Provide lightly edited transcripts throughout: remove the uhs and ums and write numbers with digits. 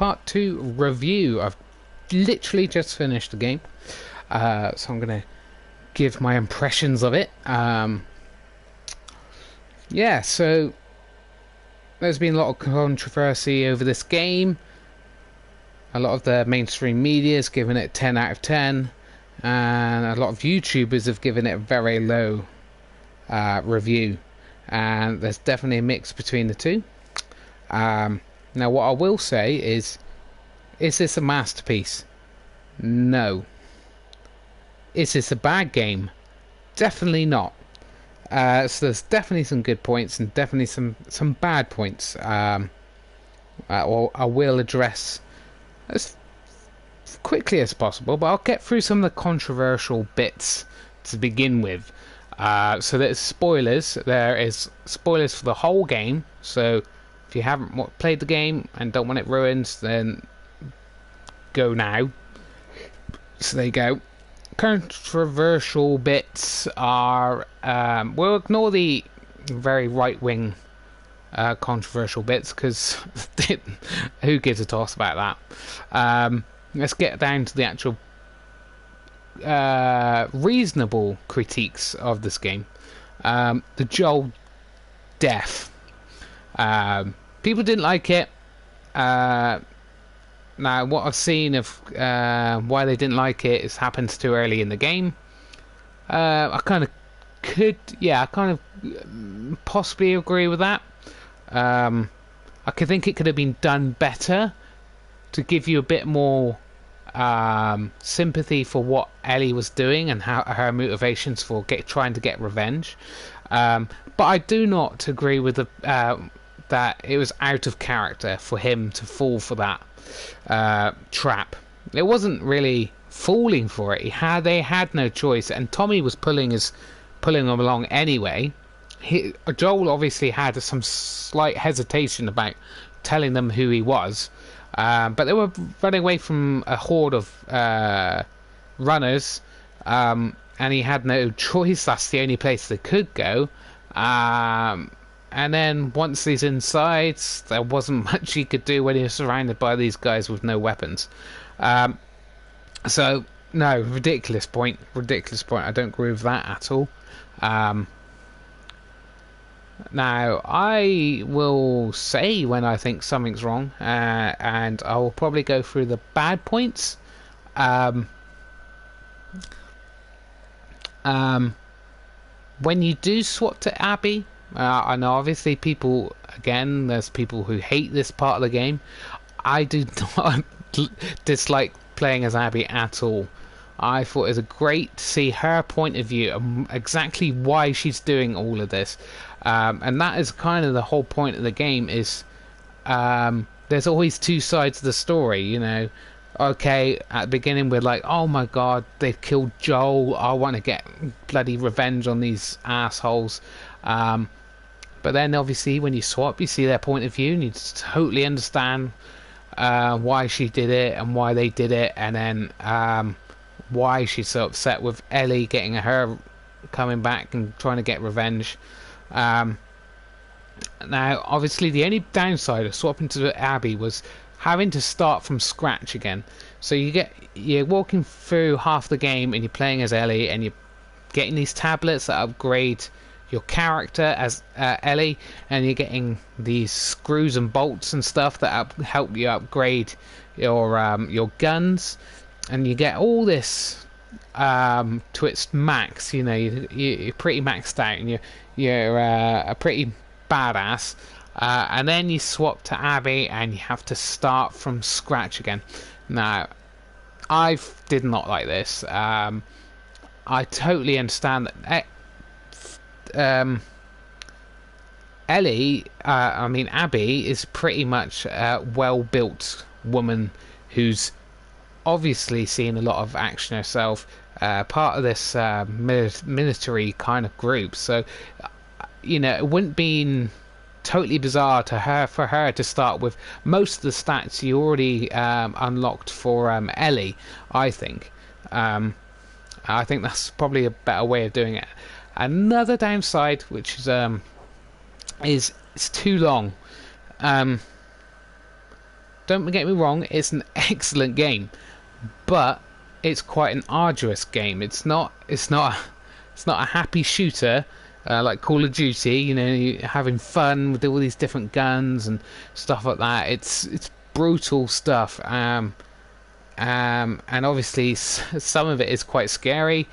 part 2 review. I've literally just finished the game, so I'm going to give my impressions of it. Yeah, so there's been a lot of controversy over this game. A lot of the mainstream media has given it 10 out of 10, and a lot of YouTubers have given it a very low review, and there's definitely a mix between the two. Now what I will say is this a masterpiece? No. Is this a bad game? Definitely not. So there's definitely some good points and definitely some bad points. I will address as quickly as possible, but I'll get through some of the controversial bits to begin with. So there's spoilers. There is spoilers for the whole game. So if you haven't played the game and don't want it ruined, then go now. So there you go. Controversial bits are... we'll ignore the very right-wing controversial bits, because who gives a toss about that. Let's get down to the actual reasonable critiques of this game. The Joel death. People didn't like it. Now, what I've seen of why they didn't like it is happens too early in the game. I kind of possibly agree with that. I could think it could have been done better to give you a bit more sympathy for what Ellie was doing and how her motivations for trying to get revenge. But I do not agree with that it was out of character for him to fall for that trap. It wasn't really falling for it. They had no choice, and Tommy was pulling them along anyway. Joel obviously had some slight hesitation about telling them who he was, but they were running away from a horde of runners, and he had no choice. That's the only place they could go. And then once he's inside, there wasn't much he could do when he was surrounded by these guys with no weapons. So, no, ridiculous point. I don't agree with that at all. Now, I will say when I think something's wrong, and I will probably go through the bad points. When you do swap to Abby, I know obviously there's people who hate this part of the game. I do not dislike playing as Abby at all. I thought it was great to see her point of view and exactly why she's doing all of this. And that is kind of the whole point of the game, is there's always two sides of the story, you know. Okay, at the beginning we're like, oh my god, they've killed Joel, I want to get bloody revenge on these assholes. But then obviously when you swap, you see their point of view and you totally understand why she did it and why they did it, and then why she's so upset with Ellie getting her coming back and trying to get revenge. Now obviously the only downside of swapping to Abby was having to start from scratch again. So you're walking through half the game and you're playing as Ellie, and you're getting these tablets that upgrade your character as Ellie, and you're getting these screws and bolts and stuff that help you upgrade your guns, and you get all this to its max. You know, you're pretty maxed out, and you're a pretty badass. And then you swap to Abby and you have to start from scratch again. Now, I did not like this. I totally understand that Abby is pretty much a well-built woman who's obviously seen a lot of action herself, part of this military kind of group. So, you know, it wouldn't be totally bizarre for her to start with most of the stats you already unlocked for Ellie. I think that's probably a better way of doing it. Another downside, which is it's too long. don't get me wrong, it's an excellent game, but it's quite an arduous game. It's not a happy shooter like Call of Duty. You know, you're having fun with all these different guns and stuff like that. It's brutal stuff. And obviously some of it is quite scary.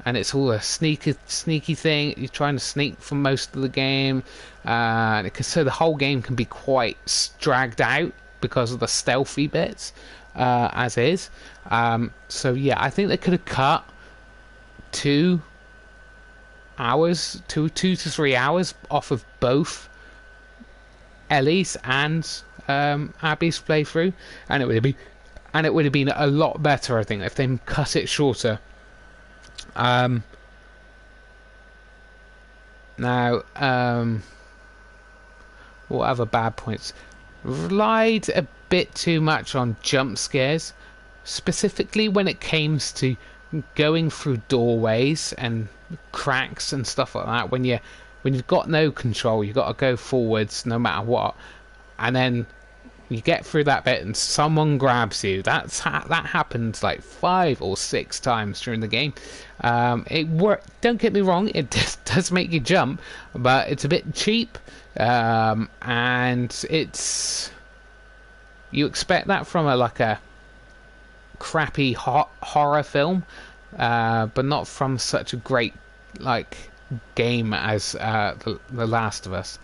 And it's all a sneaky thing. You're trying to sneak for most of the game, so the whole game can be quite dragged out because of the stealthy bits, as is. So yeah, I think they could have cut 2 hours, 2 to 3 hours off of both Ellie's and Abby's playthrough, and it would have been a lot better, I think, if they cut it shorter. Now, what other bad points? Relied a bit too much on jump scares, specifically when it came to going through doorways and cracks and stuff like that. When you've got no control, you've got to go forwards no matter what, and then you get through that bit and someone grabs you. That happened like 5 or 6 times during the game. It worked. Don't get me wrong, it does make you jump, but it's a bit cheap, and you expect that from a crappy horror film, but not from such a great game as the Last of Us.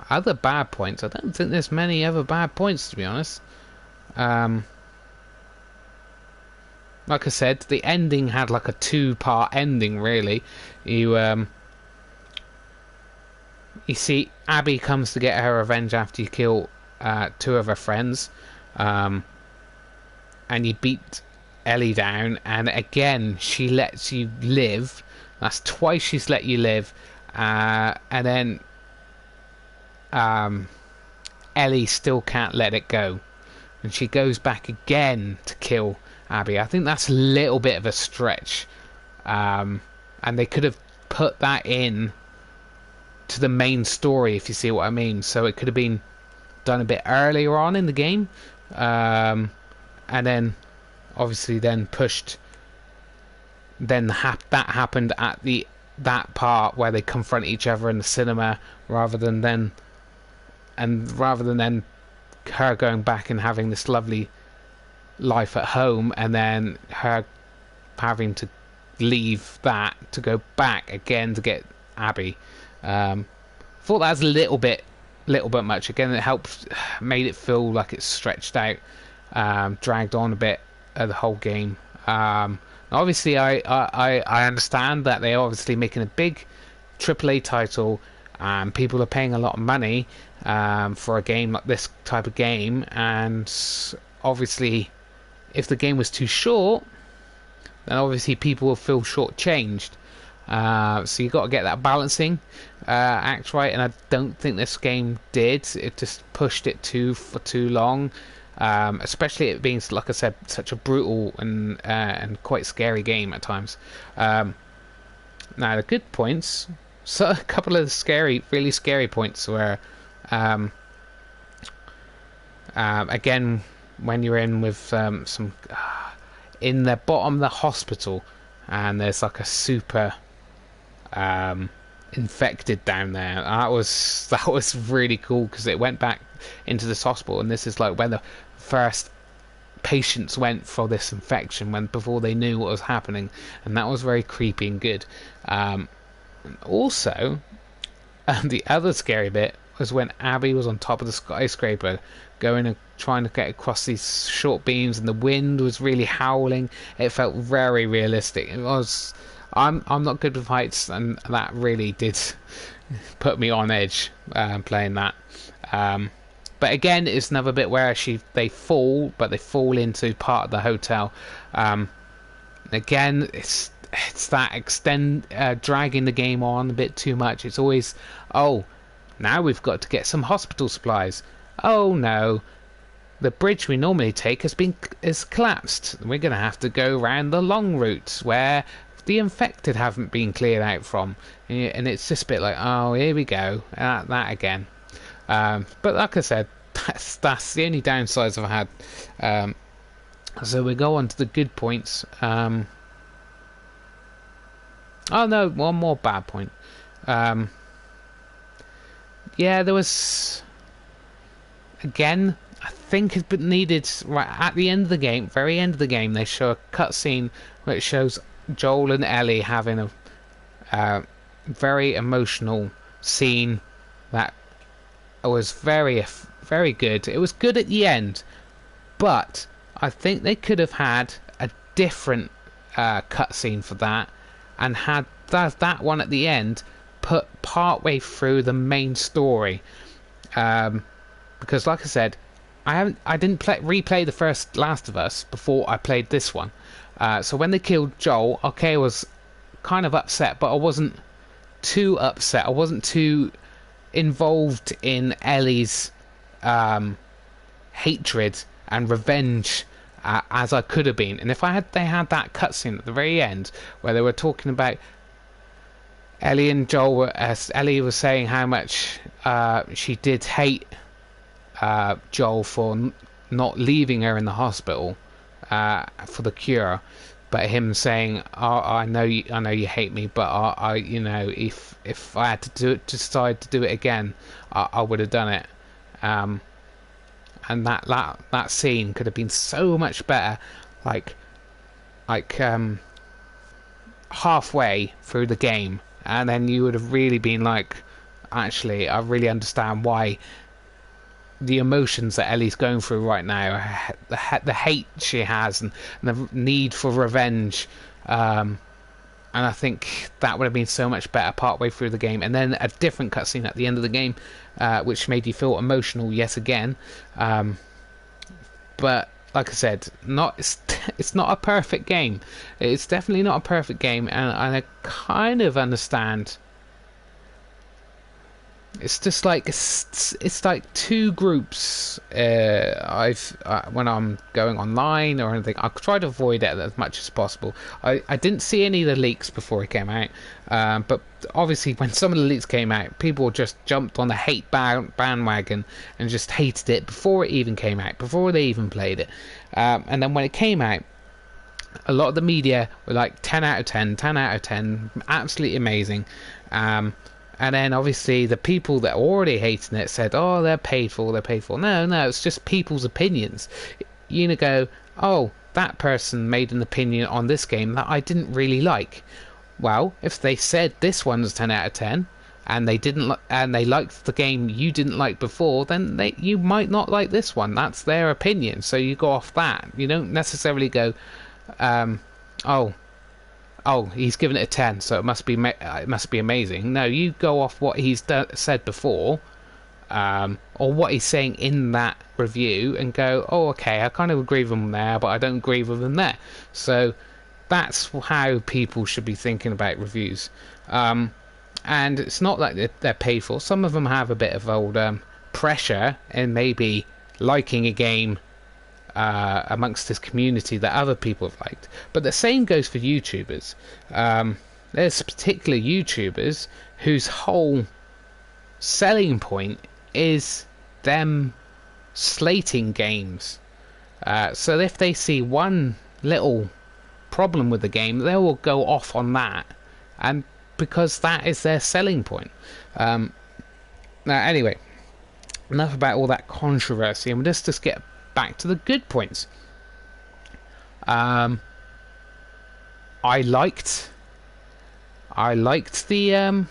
Other bad points, I don't think there's many other bad points, to be honest. Like I said, the ending had like a 2-part ending, really. You see Abby comes to get her revenge after you kill 2 of her friends, and you beat Ellie down, and again she lets you live. That's twice she's let you live. And then Ellie still can't let it go, and she goes back again to kill Abby. I think that's a little bit of a stretch, and they could have put that in to the main story, if you see what I mean. So it could have been done a bit earlier on in the game, and then obviously then pushed. Then that happened at that part where they confront each other in the cinema, rather than then her going back and having this lovely life at home, and then her having to leave that to go back again to get Abby. Thought that was a little bit much. Again, it made it feel like it's stretched out, dragged on a bit, the whole game. Obviously, I understand that they're obviously making a big AAA title, and people are paying a lot of money for a game like this type of game, and obviously if the game was too short, then obviously people will feel shortchanged. So you've got to get that balancing act right, and I don't think this game did. It just pushed it for too long. Especially it being, like I said, such a brutal and quite scary game at times. Now the good points, so a couple of really scary points were, again, when you're in with some in the bottom of the hospital, and there's like a super infected down there. That was really cool, because it went back into this hospital, and this is like when the first patients went for this infection, before they knew what was happening, and that was very creepy and good. Also, the other scary bit was when Abby was on top of the skyscraper, going and trying to get across these short beams, and the wind was really howling. It felt very realistic. It was. I'm not good with heights, and that really did put me on edge playing that. But again, it's another bit where they fall, but they fall into part of the hotel. Again, it's that dragging the game on a bit too much. It's always, oh, now we've got to get some hospital supplies. Oh no, the bridge we normally take has collapsed. We're going to have to go around the long route where the infected haven't been cleared out from, and it's just a bit like, oh, here we go, that again. But like I said, that's the only downsides I've had. Um, so we go on to the good points. Oh no, one more bad point. Um, yeah, there was again. I think it needed right at the end of the game, very end of the game. They show a cutscene which shows Joel and Ellie having a very emotional scene that was very good. It was good at the end, but I think they could have had a different cutscene for that, and had that one at the end put partway through the main story. Because, like I said, I didn't replay the first Last of Us before I played this one. So when they killed Joel, okay, I was kind of upset, but I wasn't too upset. I wasn't too involved in Ellie's hatred and revenge as I could have been. And if they had that cutscene at the very end where they were talking about Ellie and Joel, Ellie was saying how much she did hate Joel for not leaving her in the hospital for the cure, but him saying, oh, I know you hate me, but I you know, if I had to decide to do it again, I would have done it. And that scene could have been so much better, like halfway through the game, and then you would have really been like, actually, I really understand why the emotions that Ellie's going through right now, the hate she has, and the need for revenge. And I think that would have been so much better partway through the game, and then a different cutscene at the end of the game, which made you feel emotional yet again. But like I said, it's not a perfect game. It's definitely not a perfect game, and I kind of understand. It's just like it's like two groups. When I'm going online or anything, I try to avoid it as much as possible. I didn't see any of the leaks before it came out, but obviously when some of the leaks came out, people just jumped on the hate bandwagon and just hated it before it even came out, before they even played it. And then when it came out, a lot of the media were like 10 out of 10, 10 out of 10, absolutely amazing. And then obviously the people that are already hating it said, oh, they're paid for. No, it's just people's opinions. You go, oh, that person made an opinion on this game that I didn't really like. Well, if they said this one's 10 out of 10, and they liked the game you didn't like before, then you might not like this one. That's their opinion, so you go off that. You don't necessarily go, oh, he's given it a 10, so it must be amazing. No, you go off what he's said before, or what he's saying in that review, and go, oh, okay, I kind of agree with him there, but I don't agree with him there. So that's how people should be thinking about reviews. And it's not like they're paid for. Some of them have a bit of old pressure and maybe liking a game amongst this community that other people have liked. But the same goes for YouTubers. There's particular YouTubers whose whole selling point is them slating games. So if they see one little problem with the game, they will go off on that, and because that is their selling point. Now anyway, enough about all that controversy, and let's just get back to the good points. I liked the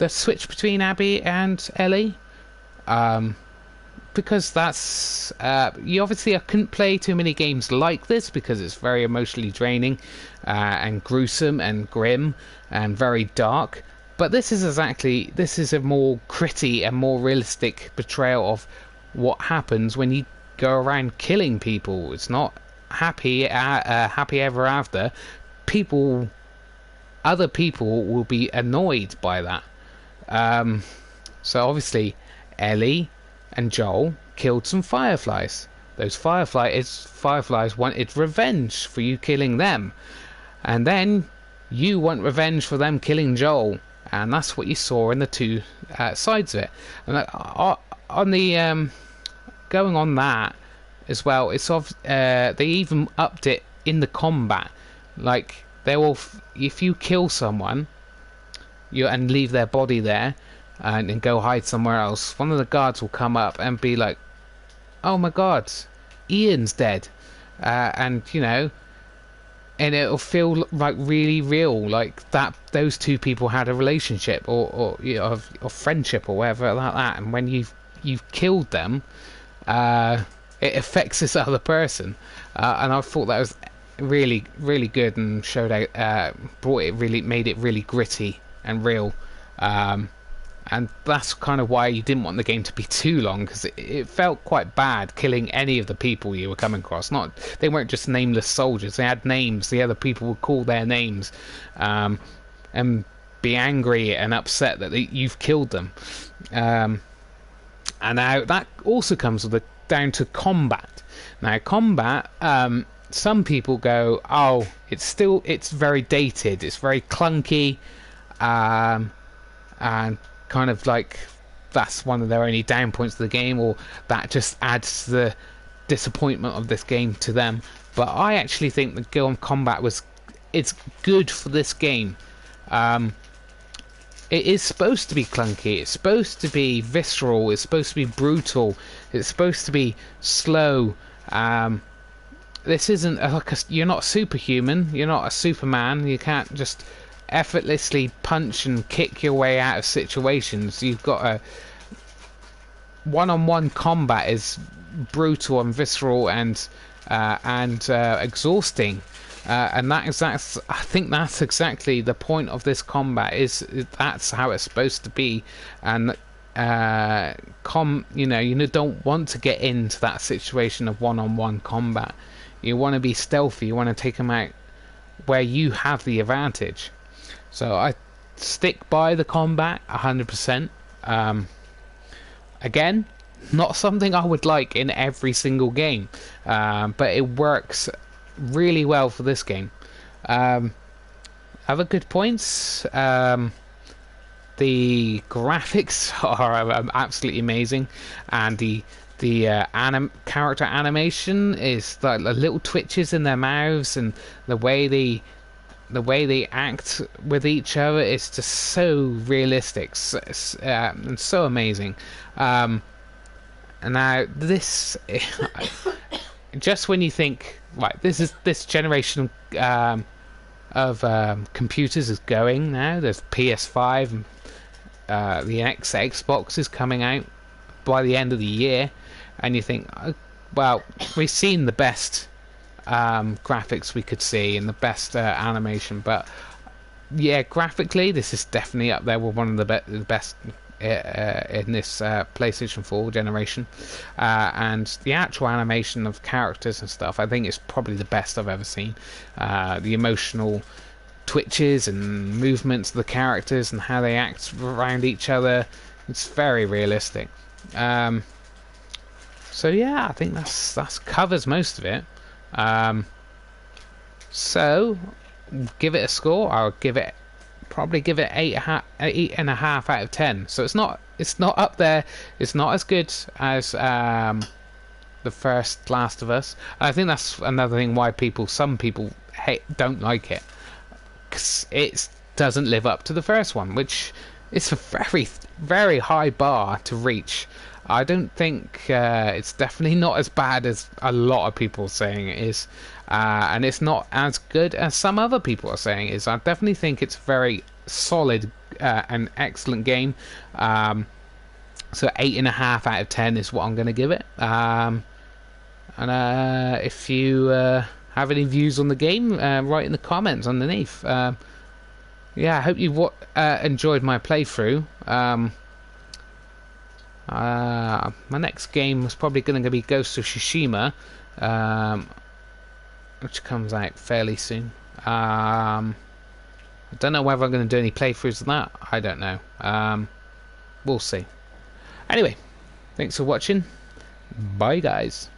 switch between Abby and Ellie, because that's you obviously I couldn't play too many games like this because it's very emotionally draining and gruesome and grim and very dark. But this is a more gritty and more realistic portrayal of what happens when you go around killing people. It's not happy ever after. Other people will be annoyed by that. So obviously Ellie and Joel killed some fireflies. Those fireflies wanted revenge for you killing them, and then you want revenge for them killing Joel. and that's what you saw in the two sides of it. And on the going on that as well, it's they even upped it in the combat. Like they will, if you kill someone, and leave their body there, and go hide somewhere else, one of the guards will come up and be like, "Oh my God, Ian's dead," and and it'll feel like really real, like that those two people had a relationship or friendship or whatever like that. And when you've killed them, it affects this other person, and I thought that was really really good and showed out, made it really gritty and real. And that's kind of why you didn't want the game to be too long, because it felt quite bad killing any of the people you were coming across. They weren't just nameless soldiers; they had names. The other people would call their names, and be angry and upset that you've killed them. And now that also comes down to combat. Now combat, some people go, "Oh, it's very dated. It's very clunky," and kind of like that's one of their only down points of the game, or that just adds to the disappointment of this game to them. But I actually think the combat it's good for this game. It is supposed to be clunky, it's supposed to be visceral, it's supposed to be brutal, it's supposed to be slow. This isn't you're not superhuman, you're not a Superman, you can't just effortlessly punch and kick your way out of situations. You've got a one-on-one combat is brutal and visceral and exhausting, and that's I think that's exactly the point of this combat. That's how it's supposed to be. And you don't want to get into that situation of one-on-one combat. You want to be stealthy, you want to take them out where you have the advantage. So I stick by the combat 100%. Again, not something I would like in every single game, but it works really well for this game. Other good points, the graphics are absolutely amazing, and the character animation is like the little twitches in their mouths, and the way they act with each other is just so realistic, and so amazing. And now this, just when you think, right, this generation of computers is going now. There's PS5, and the Xbox is coming out by the end of the year, and you think, well, we've seen the best graphics we could see and the best animation, but yeah, graphically this is definitely up there with one of the best in this PlayStation 4 generation, and the actual animation of characters and stuff, I think it's probably the best I've ever seen. The emotional twitches and movements of the characters and how they act around each other, it's very realistic. So yeah, I think that's covers most of it. So give it a score. I'll probably give it 8.5 out of 10. So it's not up there. It's not as good as the first Last of Us. I think that's another thing why some people don't like it, because it doesn't live up to the first one, which is a very very high bar to reach. I don't think it's definitely not as bad as a lot of people are saying it is, and it's not as good as some other people are saying it is. I definitely think it's a very solid and excellent game. So 8.5 out of 10 is what I'm going to give it. And if you have any views on the game, write in the comments underneath. Yeah, I hope you enjoyed my playthrough. My next game is probably going to be Ghost of Tsushima, which comes out fairly soon. I don't know whether I'm going to do any playthroughs of that. I don't know. We'll see. Anyway, thanks for watching. Bye, guys.